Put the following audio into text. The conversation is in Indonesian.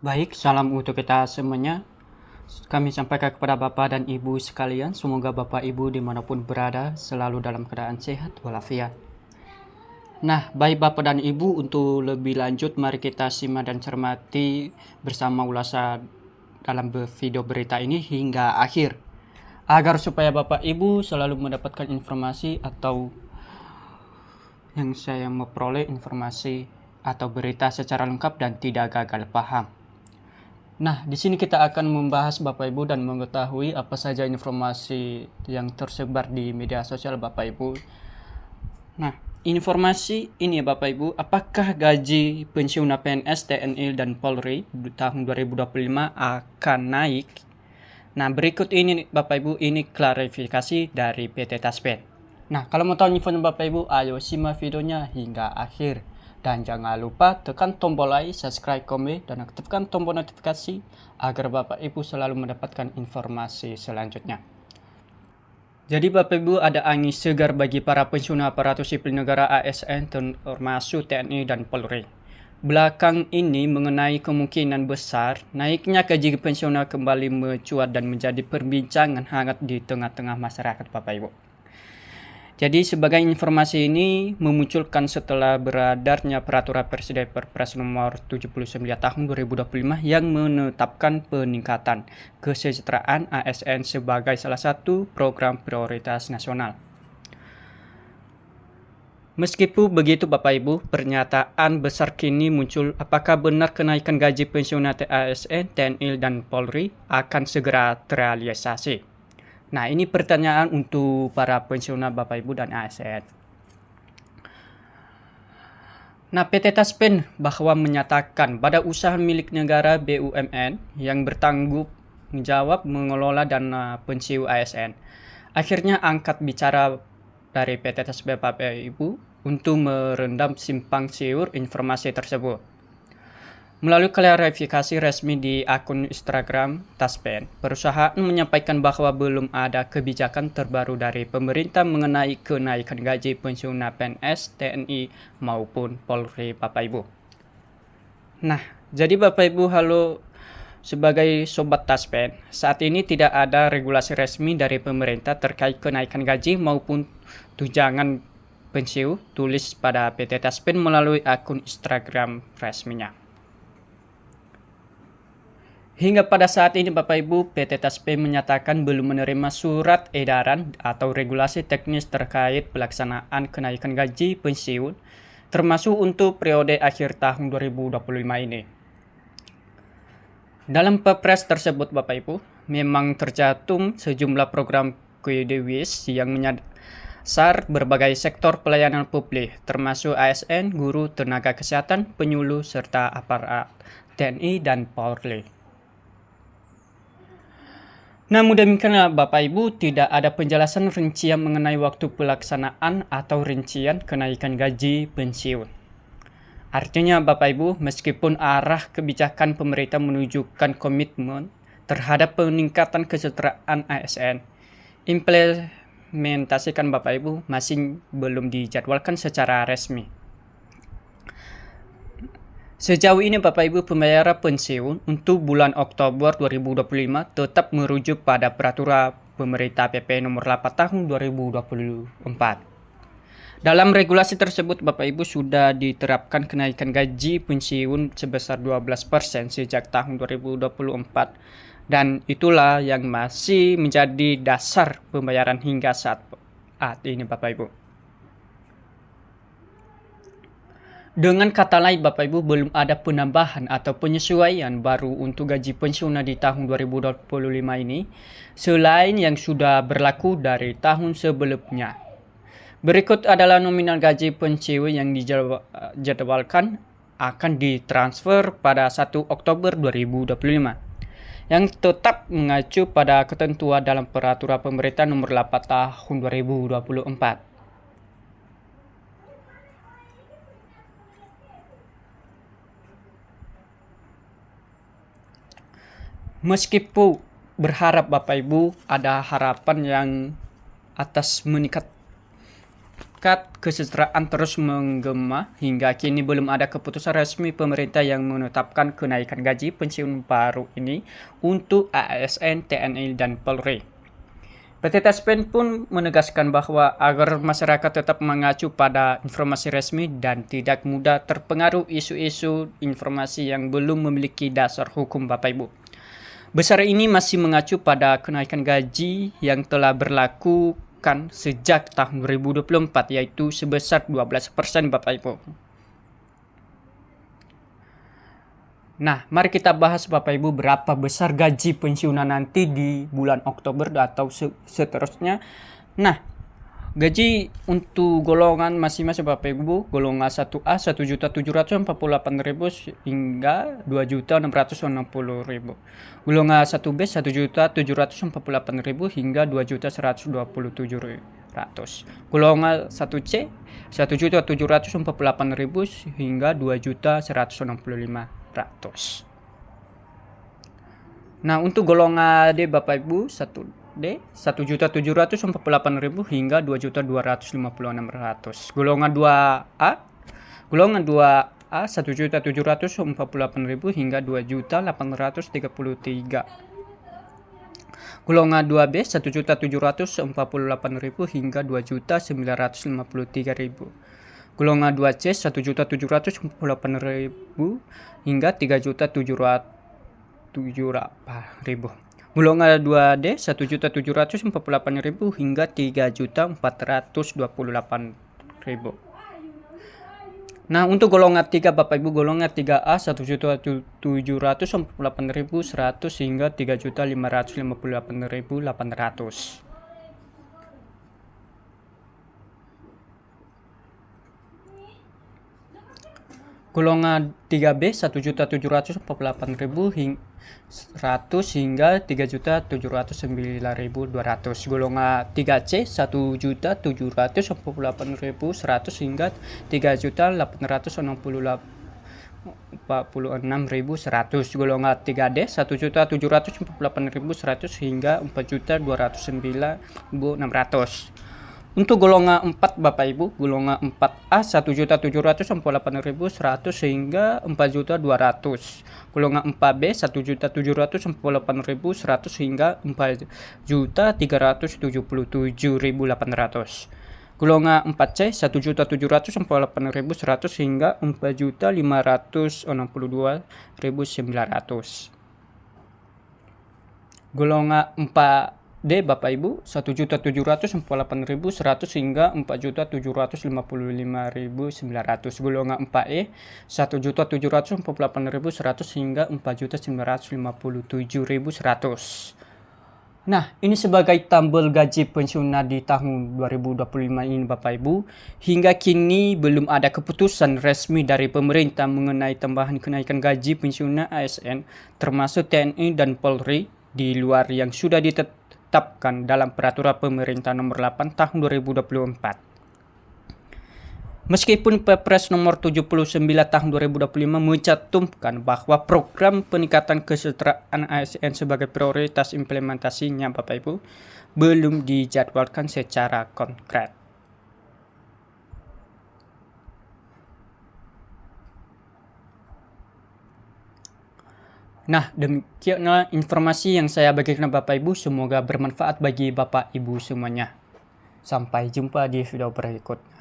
Baik, salam untuk kita semuanya. Kami sampaikan kepada Bapak dan Ibu sekalian, semoga Bapak Ibu dimanapun berada selalu dalam keadaan sehat walafiat. Nah, baik Bapak dan Ibu, untuk lebih lanjut mari kita simak dan cermati bersama ulasan dalam video berita ini hingga akhir. Agar supaya Bapak Ibu selalu mendapatkan informasi atau yang saya memperoleh informasi atau berita secara lengkap dan tidak gagal paham. Nah, di sini kita akan membahas Bapak Ibu dan mengetahui apa saja informasi yang tersebar di media sosial Bapak Ibu. Nah, informasi ini ya Bapak Ibu, apakah gaji pensiun PNS, TNI, dan Polri di tahun 2025 akan naik? Nah, berikut ini Bapak Ibu, ini klarifikasi dari PT Taspen. Nah, kalau mau tahu infonya Bapak Ibu, ayo simak videonya hingga akhir. Dan jangan lupa tekan tombol like, subscribe, komen, dan aktifkan tombol notifikasi agar Bapak Ibu selalu mendapatkan informasi selanjutnya. Jadi Bapak Ibu, ada angin segar bagi para pensiunan aparatur sipil negara ASN termasuk TNI dan Polri. Belakang ini mengenai kemungkinan besar naiknya gaji pensiunan kembali mencuat dan menjadi perbincangan hangat di tengah-tengah masyarakat Bapak Ibu. Jadi sebagai informasi ini memunculkan setelah beredarnya Peraturan Presiden Perpres nomor 79 tahun 2025 yang menetapkan peningkatan kesejahteraan ASN sebagai salah satu program prioritas nasional. Meskipun begitu Bapak Ibu, pernyataan besar kini muncul apakah benar kenaikan gaji pensiunan ASN, TNI, dan Polri akan segera terrealisasi. Nah, ini pertanyaan untuk para pensiunan Bapak Ibu dan ASN. Nah, PT Taspen bahwa menyatakan pada usaha milik negara BUMN yang bertanggung jawab mengelola dana pensiun ASN. Akhirnya angkat bicara dari PT Taspen Bapak Ibu untuk merendam simpang siur informasi tersebut. Melalui klarifikasi resmi di akun Instagram Taspen, perusahaan menyampaikan bahwa belum ada kebijakan terbaru dari pemerintah mengenai kenaikan gaji pensiunan PNS, TNI, maupun Polri Bapak Ibu. Nah, jadi Bapak Ibu, halo sebagai Sobat Taspen, saat ini tidak ada regulasi resmi dari pemerintah terkait kenaikan gaji maupun tunjangan pensiun, tulis pada PT Taspen melalui akun Instagram resminya. Hingga pada saat ini Bapak Ibu, PT Taspen menyatakan belum menerima surat edaran atau regulasi teknis terkait pelaksanaan kenaikan gaji pensiun, termasuk untuk periode akhir tahun 2025 ini. Dalam Perpres tersebut Bapak Ibu, memang tercantum sejumlah program QDWIS yang menyasar berbagai sektor pelayanan publik, termasuk ASN, guru, tenaga kesehatan, penyuluh, serta aparat TNI dan Polri. Namun demikian Bapak Ibu, tidak ada penjelasan rincian mengenai waktu pelaksanaan atau rincian kenaikan gaji pensiun. Artinya Bapak Ibu, meskipun arah kebijakan pemerintah menunjukkan komitmen terhadap peningkatan kesejahteraan ASN, implementasikan Bapak Ibu masih belum dijadwalkan secara resmi. Sejauh ini Bapak Ibu, pembayaran pensiun untuk bulan Oktober 2025 tetap merujuk pada peraturan pemerintah PP nomor 8 tahun 2024. Dalam regulasi tersebut Bapak Ibu sudah diterapkan kenaikan gaji pensiun sebesar 12% sejak tahun 2024 dan itulah yang masih menjadi dasar pembayaran hingga saat ini Bapak Ibu. Dengan kata lain Bapak Ibu, belum ada penambahan atau penyesuaian baru untuk gaji pensiunan di tahun 2025 ini, selain yang sudah berlaku dari tahun sebelumnya. Berikut adalah nominal gaji pensiun yang dijadwalkan akan ditransfer pada 1 Oktober 2025, yang tetap mengacu pada ketentuan dalam Peraturan Pemerintah Nomor 8 Tahun 2024. Meskipun berharap Bapak Ibu ada harapan yang atas tingkat kesejahteraan terus menggema. Hingga kini belum ada keputusan resmi pemerintah yang menetapkan kenaikan gaji pensiun baru ini untuk ASN, TNI, dan Polri. PT Taspen pun menegaskan bahwa agar masyarakat tetap mengacu pada informasi resmi dan tidak mudah terpengaruh isu-isu informasi yang belum memiliki dasar hukum, Bapak Ibu. Besar ini masih mengacu pada kenaikan gaji yang telah berlaku sejak tahun 2024, yaitu sebesar 12%, Bapak Ibu. Nah, mari kita bahas, Bapak Ibu, berapa besar gaji pensiunan nanti di bulan Oktober atau seterusnya. Nah, gaji untuk golongan masing-masing, Bapak Ibu, golongan 1A 1.748.000 hingga 2.660.000. Golongan 1B 1.748.000 hingga 2.127.000. Golongan 1C 1.748.000 hingga 2.165.000. Nah, untuk golongan D, Bapak Ibu, 1D 1.748.000 hingga 2.256.000. Golongan 2A 1.748.000 hingga 2.833. Golongan 2B 1.748.000 hingga 2.953.000. Golongan 2C 1.748.000 hingga 3.700.000. Golongan 2D 1.748.000 hingga 3.428.000. Nah, untuk golongan 3, Bapak Ibu, golongan 3A 1.748.100 hingga 3.558.800. Golongan 3B 1.748.100 hingga 3.709.200. Golongan 3C 1.748.100 hingga 3.866.100. Golongan 3D 1.748.100 hingga 4.209.600. Untuk golongan 4, Bapak Ibu, golongan 4A 1.748.100 hingga 4.200. Golongan 4B 1.748.100 hingga 4.377.800. Golongan 4C 1.748.100 hingga 4.562.900. Golongan 4D, Bapak Ibu, 1.748.100 hingga 4.755.900. Golongan 4E 1.748.100 hingga 4.957.100. Nah, ini sebagai tabel gaji pensiunan di tahun 2025 ini, Bapak Ibu. Hingga kini belum ada keputusan resmi dari pemerintah mengenai tambahan kenaikan gaji pensiunan ASN termasuk TNI dan Polri di luar yang sudah ditetapkan dalam Peraturan Pemerintah Nomor 8 Tahun 2024. Meskipun Perpres Nomor 79 Tahun 2025 mencantumkan bahwa program peningkatan kesejahteraan ASN sebagai prioritas implementasinya, Bapak Ibu, belum dijadwalkan secara konkret. Nah, demikianlah informasi yang saya bagikan Bapak Ibu. Semoga bermanfaat bagi Bapak Ibu semuanya. Sampai jumpa di video berikut.